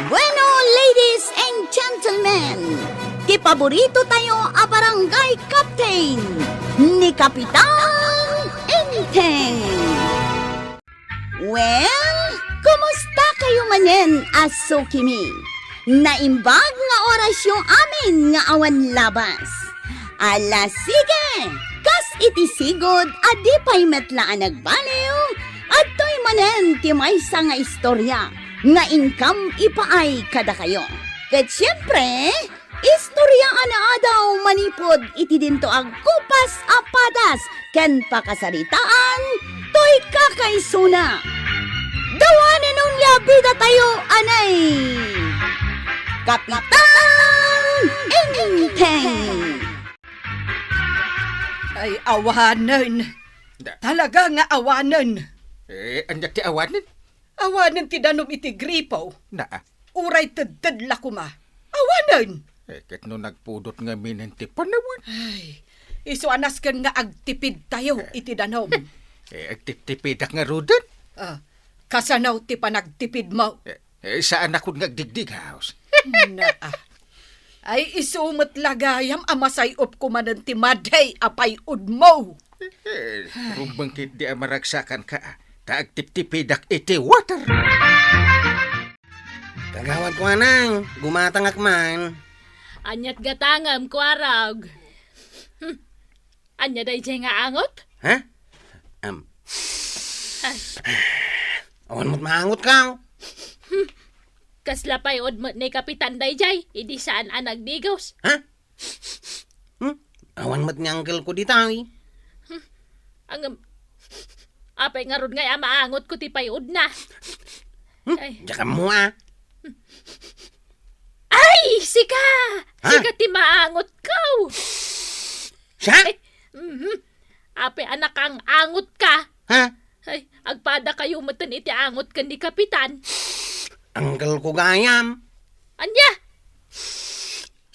Bueno, ladies and gentlemen, ti paborito tayo a barangay captain ni Kapitan Enteng. Well, kumusta kayo manen, aso kimi? Naimbag nga oras yung amin nga awan labas. Ala sige, kas iti sigod adi pa'y metlaan nagbaliw at to'y manen ti maysa nga istorya nga income ipaay kada kayo. Ket siyempre, istorya ana daw manipod iti dinto ag kupas apadas ken pakasaritaan to'y kakaisuna. Dawanan nung labida tayo anay Kapitan Enteng. Ay, awanan. Talaga nga awanan. Andak ti awanin? Awanan ti danom iti gripo. Naa. Uray tadadla kuma. Awanan. Ket no nagpudot nga minen ti panawin. Ay, iso anas kan nga agtipid tayo iti danom. Agtip-tipidak nga rudan. Kasanaw ti panagtipid mo. Saan ako ngagdigdig house? Naa. Ay, isumot lagayam amasayop kumanan ti maday apay udmo. Rumbangkit di amaragsakan ka. Kaagtip-tipidak iti water. Kagawad ko anang, gumatangak man. Anyat gatangam kwarag. Anya day jay nga angot? Ha? Awan mo't maangot ka. Kaslapay odmot ni Kapitan Dayjay, idi saan ang nagdigos. Ha? Awan mo't ni uncle ko ditawi. Ang apay nga ron nga maangot ko ti payod na. Ay, Diyan mo ah. ay sika! Ha? Sika ti maangot ko. Siya? Ay, apay anak ang angot ka. Ha? Ay, agpada kayo matan iti angot ka ni Kapitan. Uncle ko gayam. Anya?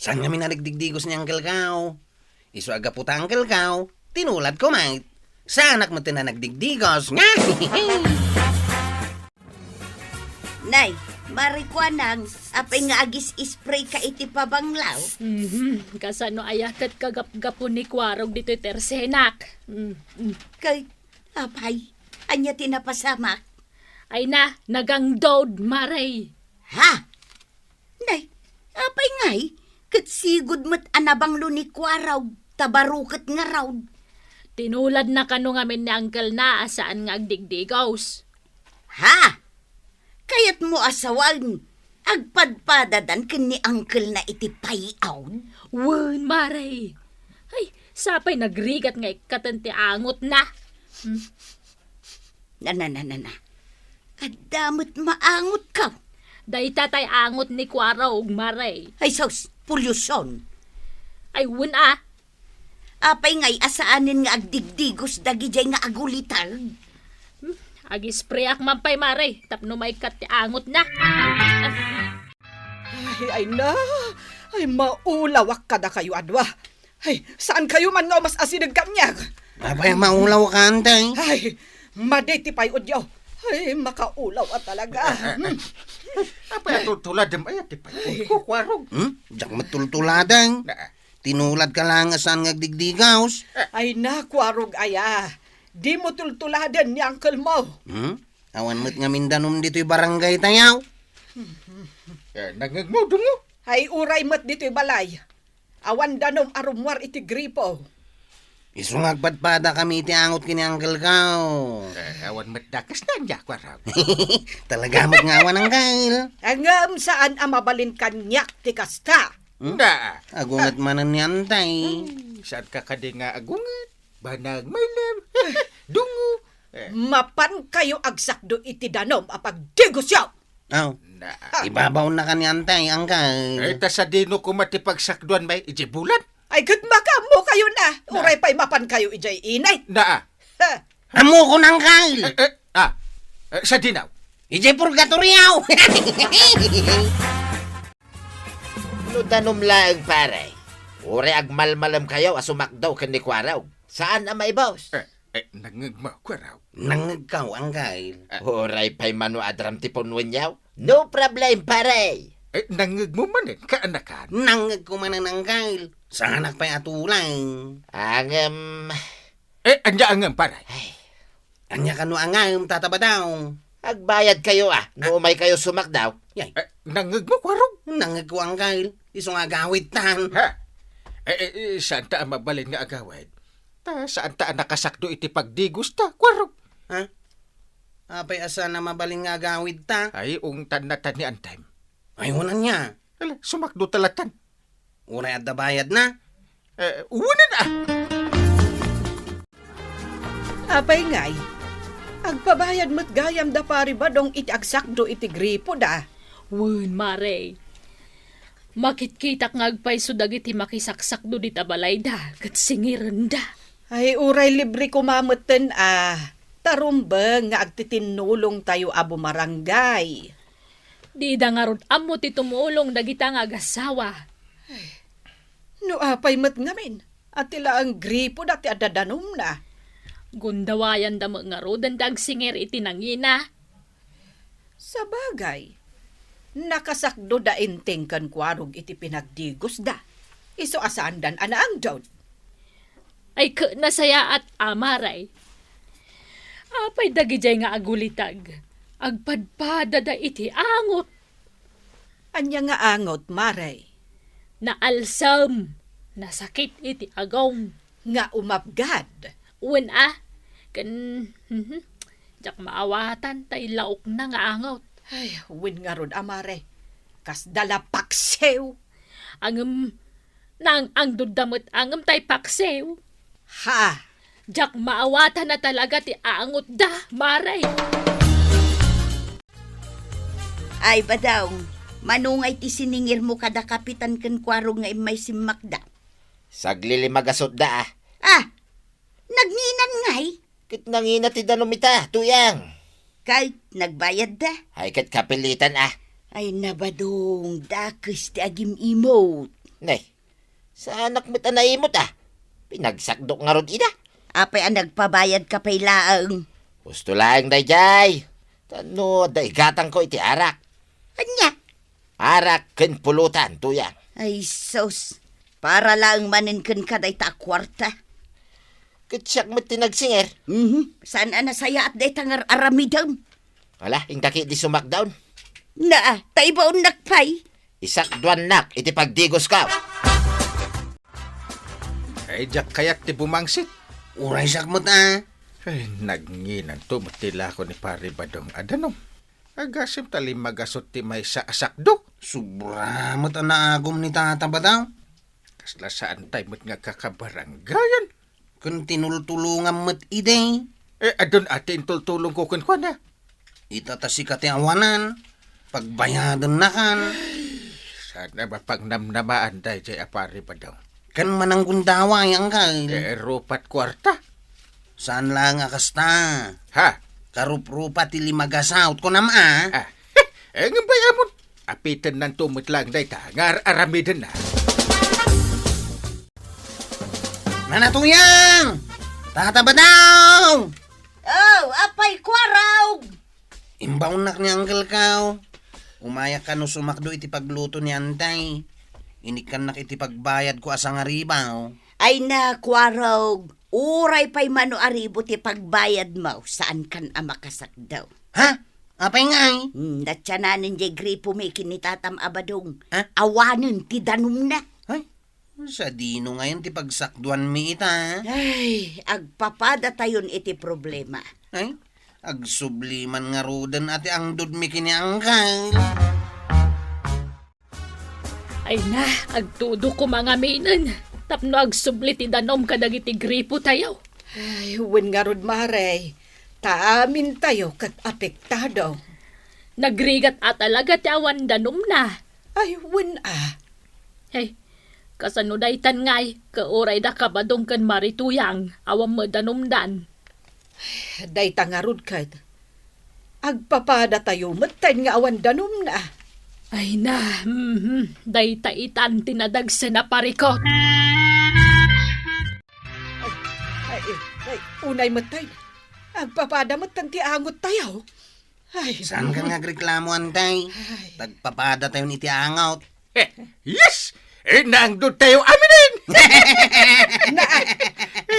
Saan kami narigdigdigos ni uncle kaw? Iso aga puta uncle kaw. Tinulad ko mate. Sa anak mo na nagdigdigos. Nga! Nay, marikwanang apay nga agis spray ka iti pabanglaw. Kasano ayakat kagap-gapon ni Kwarog dito tersenak. Kay, apay, anya tinapasamak. Ay na, nagangdod, maray. Ha? Nay, apay ngay, kat sigod mo't anabang ni kwaraw, tabarukat nga raw. Tinulad na kano ngamin ni Uncle na asaan nga agdigdigaws. Ha? Kayat mo asawan, agpadpadadan ken ni uncle na iti payaw. Wen, maray. Ay, sapay nagrigat nga ikatanti angot na. Na. Kadamot maangot ka. Day tatay angot ni Kwaraw, maray. Ay sos, pulusyon. Ay, wen ah. Apay ngay asaanin nga agdigdigos dagijay nga agulitan. Agisprayak mampay, maray. Tapno may kat ti angot na. Ay na. Ay, maulawak kada kayo adwa. Ay, saan kayo man no mas asinag kamyag? Abay, maulaw ka antay. Ay, maday ti payod yaw. Ay, makaulaw at talaga. Apa tutulad dem ayat ti payod ko kwarog. Diyan matultuladan. Naa. Tinulad ka lang saan ngagdigdigaws. Ay na, Kwarog aya. Di mo tultuladan ni uncle mo. Awan mo't nga mindanom dito'y barangay tayaw. Nangagmo dungo. Ay uray mat dito'y balay. Awan danom arumwar iti gripo. Iso ngagpadpada kami iti angot kini uncle kaw. Awan matdakas na niya kwarog. Talaga mo't nga awan ang kail. Angam saan ang mabalin kanyak ti kasta. Naa. Agungat manan ni antay. Saan ka kadi nga agungat? Banag malam. Dungo. Mapan kayo agsakdo iti danom apag digosyaw. Aw, Naa. ibabaw na ka ni antay, uncle. Ay ta sa dino ko matipagsakduan may ijibulan. Ay gudmaka mo kayo na. Uray pa'y mapan kayo ijay inay. Naa. Ha. Amo ko ng kail. Sa dinaw. Ijay purgatoryaw. No danom laeng pare. Uri agmalmalam kayo asumakdaw ken ni Kwaraw. Saan ang maibaws? Nangagma ko raw. Nangagkaw, Uncle. Oray pa'y mano adram tipon wenyaw. No problem, pare. Nangagmo manin, kaanakan. Nangag ko man ang Uncle. Sa anak pa'y atulang. Anya angam paray. Anya ka no angam, tataba daw. Agbayad kayo no may kayo sumak daw. Yay, Nangagmo ko raw. nangag ko, Uncle. Isong agawit tan. Ha? Saan ta mabalin nga agawid? Saan ta nakasakdo iti pagdigos ta? Kwaro. Ha? Apay asa na mabaling nga agawid ta. Ay, ungtan na tan ni Antime. Ay, unan niya. Ala, sumakdo talatan. Uray at dabayad na. Uwanan Apay ngay. Agpabayad mo't gayam da pari ba dong iti agsakdo iti gripo da. Wen, mare. Makitkitak nga agpay sudag iti makisaksak do di tabalay da. Kat singiran da. Ay uray libre kumameten Tarumbeng nga agtitinulong tayo abo marangay. Di da nga rod amo ti tumulong dagita nga agasawa. No apay met ngamin. At tila ang gripo dati adadanom na. Gundawayan da nga rod ang dagsingir iti nangina. Sa bagay, nakasakdo da inteng kan kwarog iti pinagdigos da. Iso asaan dan anaang daw. Ay nasaya at amaray. Apay dagijay nga agulitag. Agpadpada da iti angot. Anya nga angot, maray. Naalsam. Nasakit iti agong. Nga umapgad. Wen kan jak maawatan tay laok na nga angot. Ay, win nga rod, amare. Kas dalapaksew. Angem nang ang dudamot angem tay paksew. Ha! Jak maawatan na talaga ti angot da, maray. Ay badaw, manungay ti siningir mo kada kapitan ken kwaro nga imay simakda. Saglili magasot da Nagninan ngay, Kit nangina ti danomita, tuyang. kay nagbayad da. Ay kat kapilitan Ay nabadong, dakes ti agim imot. Nay, sa anak mo't anaimot Pinagsakdok nga rod ida. Apay ang nagpabayad ka pay laang. Gusto lang dayjay. Tano, daigatang ko iti arak. Anya? Arak ken pulutan, tuyang. Ay sos, para lang manin ken kaday ta kwarta. Kitsak mo't tinagsinger. Saan nasaya at day tangar aramidam? Wala, ingkaki di sumakdown. Na, taibaon nakpay. Isakduan nak, iti pagdigos ka. Ay, jak kayak ti bumangsit. Uray sakmot Ay, nagnginan to matila ko ni pari badong adanom. Agasim tali magasot ti may saasakdo. Sobra mo't ang naagom ni tataba daw. Kasla saan tayo mo't nga kakabaranggayan. Kung tinultulungan mo't ide. Adon atin tultulong ko kun na. Itatasi ka ti awanan. Pagbayadan na kan. Sana ba pag namnamaan tayo jay apari badong. Kan manang gundaway ang kal. Rupat kwarta. Saan lang akasta? Ha? Karup-rupa ti limagasaut ko nama. Nga ba yamon? Apitan ng tumot lang day ta. Ngar aramidan na. Nanatuyang! Tataba daw! Oh, apay kwaraw! Imbaunak ni Uncle Kao. Umaya ka no sumakdo iti pagluto ni Antay. Inikan nak iti pagbayad ko asang aribaw. Ay na, kwaraw. Uray pa'y mano aribo ti pagbayad mo. Saan kan amakasak daw? Ha? Apay ngay? Natsyananin jay gripo may kinitatam abadong. Ha? Awanin ti danum na. Ay, sa dino ngayon ti pagsakduan mi ita. Ay, agpapada tayon iti problema. Ay, agsubliman nga rodan ati ang dudmi kini Uncle. Ay na, agtudo ko mga minan. Tapno agsubli ti danom kadagiti gripo tayo. Ay, win nga rod, maray. Taamin tayo kat apektado. Nagrigat at talaga ti awan danom na. Ay, win Hey, kasanudaytan ngay, kauray da kabadong kan marituyang, awam mo danomdan. Day tangarod kat. Agpapada tayo matayin nga awan danom na. Ay na, day taitan tinadag sa naparikot. Ay, Ay, unay matay. Agpapadamot ang tiangot tayo. Ay, Saan ka nga reklamo, antay? Tagpapada tayo ni tiangaw. Yes! Naangdod tayo aminin!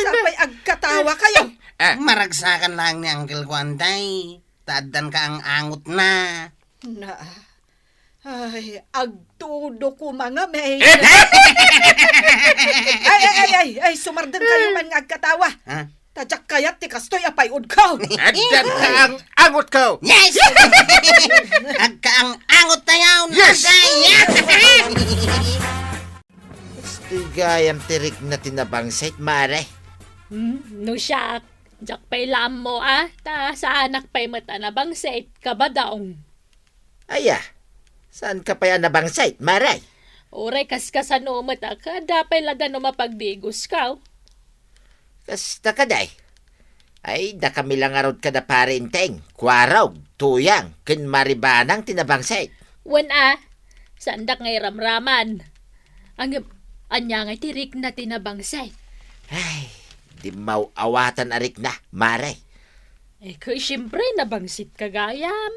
sabay agkatawa kayo. Maragsakan lang ni Uncle ko, antay. Taadan ka ang angot na. Na, ay, agtudo ko mga may. ay, sumardang kayo man nga agkatawa. Ha? Tadyak kayat ti kastoy apayod ka. Adan ka ang angot ko! Yes! Agka ang angot tayo, Yes! antay. Stigayam tirik na tinabangsit, mare. No siya, jak pa'y lam mo ta sa anak pa'y mata na bang set ka ba daong? Aya, saan ka pa yan nabangsit, mare? Oray kas kasano mata ka, dapay laga no mapagdigos ka. Kasta ka day. Ay, da kami lang arod ka na parinteng. Kwarog, tuyang, kin maribanang tinabangsit. Wan sandak ngay ramraman. Anya ngay tirik na tinabangsay. Ay, di mau awatan arik na, mare. Kay siyempre nabangsit ka gayam.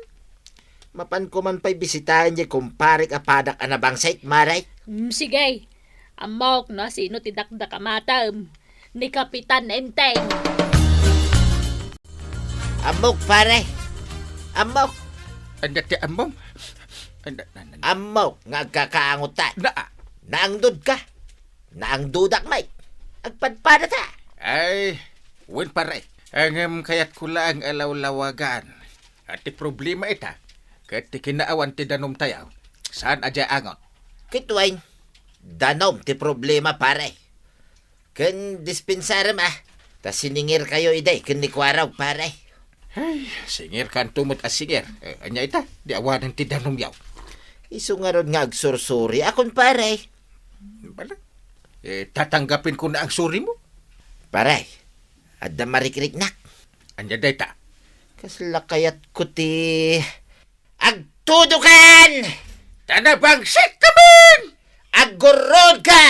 Mapan ko man pa'y bisitahin niya kumparik apadak anabangsit, mare. Sige, amok na sino tidakda kamatam. Ni Kapitan Enteng. Amok, pare. Amok. Anda ti amom? Amok, nga agkakaangutan. Na, Naangdod ka. Naangdudak, mate. Agpadpada ta. ay, win pare. Ang kayat ko lang alaw-lawagan. At ti problema ita, kat ti kinaawan ti danom tayaw. Saan adya angot? Kitwain, danom ti problema, pare. Ken dispensarem ta siningir kayo iday, ken likwaraw, pare. Ay, singir kan tumot as singir. Anya ita, di awanan ti danom yaw. Isu nga ron nga agsursuri, akon, pare. Bala? Tatanggapin ko na ang suri mo. Pare, adda marikrik nak. Anya dayta. Kasla kayat ko ti... Agtudukan! Tanabangsit kamin! Agurod ka!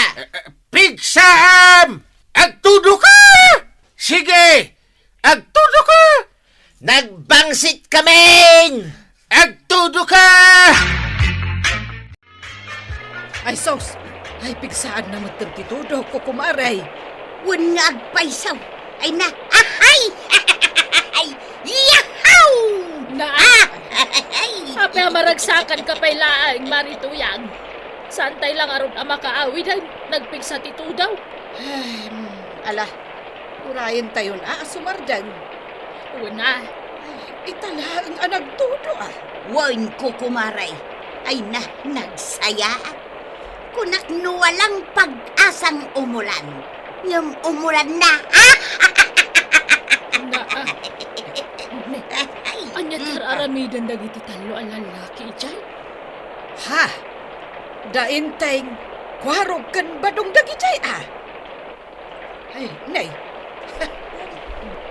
Pigsam! Agtudo ka! Sige! Agtudo ka! Nagbangsit kamin! Agtudo ka! Ay, sos. Ay, pigsaan na matagtitudo ko kumaray. Wan nga agpaysaw. Ay na, ahay! Ay, yahaw! Na Ay! Ape maragsakan ka pa'y laang marituyang. Santay lang aron ang makaawi na nagpigsa tito daw. Ay, ala. Urayan tayo na, sumardan. Una, Itala ang anagtudo Wan ko kumaray. Ay na, nagsaya. Kunak no walang pag-asang umulan. Yung umulan na. na anya tararamidan dagiti talo ang lalaki dyan. Ha? Dainteng, kwarog kan badong dagitay Ay, nay.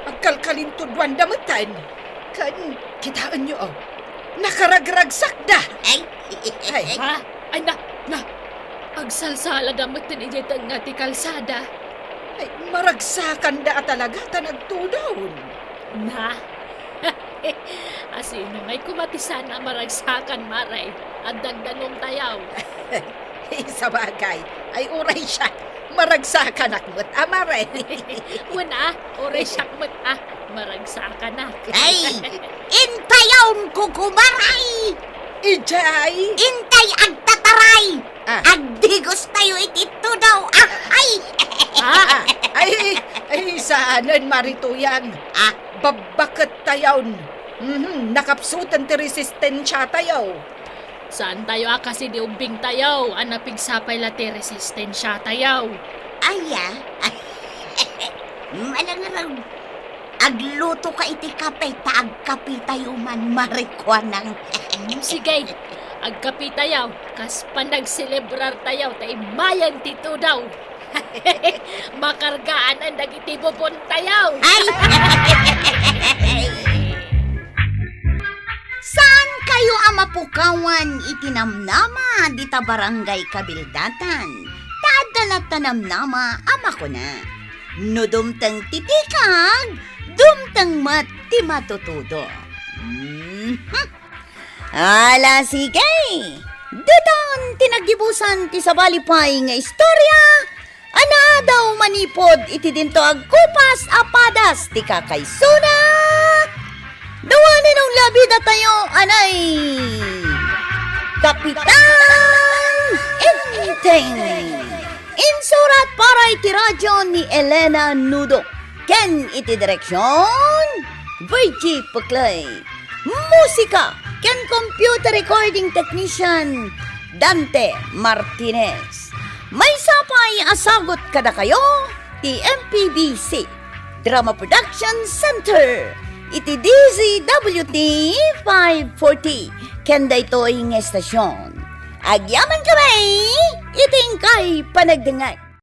Agkalkalintudwan damatan. Kan, kitaan nyo nakaragragsak da. Ay, Ay, Ha? Ay na. Agsalsala damat din ijay nga ti kalsada. ay maragsakan da talaga tanagtudon. Na? Asino ngay kumatisan na maragsakan maray at dagdanong tayaw. Sa bagay, ay uray siya. Maragsakan akmat amare. Una, oray sakmat maragsakan na. ay, intayaw ko kumaray. Ijay. Intay agtataray. Agdigos tayo itito daw. Ay! Ay, saanan marituyang. Babakat tayawn. Nakapsutan ti resistensya tayaw. Saan tayo kasi di ubing tayaw, anapigsapay la ti resistensya tayaw. Aya. Malangarang. Agluto ka iti kape, taagkapi tayo man marikwanang. Sige, agkapi tayaw, kas panagselebrar tayaw, tay mayan tito daw. Makargaan ang dagiti bubon tayaw. Ay! Saan kayo amapukawan itinamnama dita barangay Kabildatan? Taadalat tanamnama ama ko na. No dumtang titikag, dumtang mati matutudo. Ala sige, dudan tinagibusan ti sabalipay nga istorya, ana daw manipod iti dinto agkupas apadas ti kakaysuna. Dawanin ang labi na tayo, anay! Kapitan Inteng! Insurat para iti radyo ni Elena Nudo. Ken iti direksyon, Virgie Puklay. Musika, ken computer recording technician, Dante Martinez. May sapay asagot kada kayo, ti MPBC, Drama Production Center. Iti DZWT 540, kenda ito ang estasyon. Agyaman kami, iting kay panagdangay.